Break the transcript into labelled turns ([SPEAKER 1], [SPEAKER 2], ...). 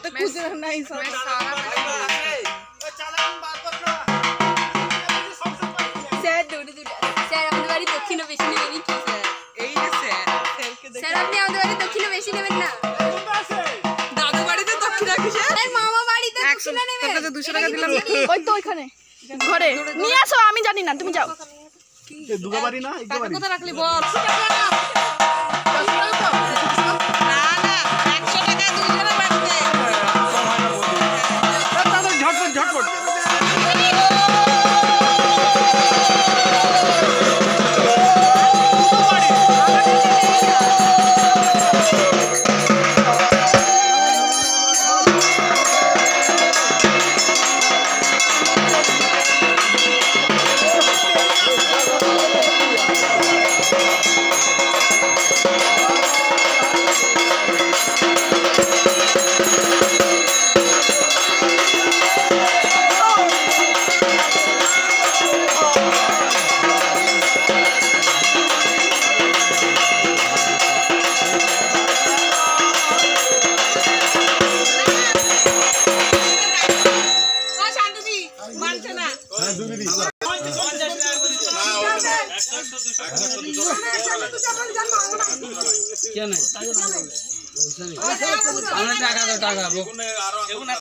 [SPEAKER 1] तो खुजरा नहीं सब
[SPEAKER 2] স্যার দৌড়ে দৌড়ে স্যার আমাদের বাড়ি দক্ষিণ বেশি নেবেন কি স্যার
[SPEAKER 1] এই যে স্যারকে
[SPEAKER 2] স্যার আপনি আমাদের বাড়ি দক্ষিণ বেশি নেবেন না
[SPEAKER 1] দাদু বাড়িতে দক্ষিণা কিসে
[SPEAKER 2] স্যার মামা বাড়িতে দক্ষিণ নেবেন
[SPEAKER 1] তোকে 200 টাকা দিলাম
[SPEAKER 3] ওই তো ওইখানে ঘরে নিয়ে আসো আমি জানি না তুমি যাও
[SPEAKER 4] দুগা বাড়ি না একটা বাড়ি
[SPEAKER 1] কত রাখলি বল
[SPEAKER 4] ঝটপট ঝটপট
[SPEAKER 5] क्या नहीं टाका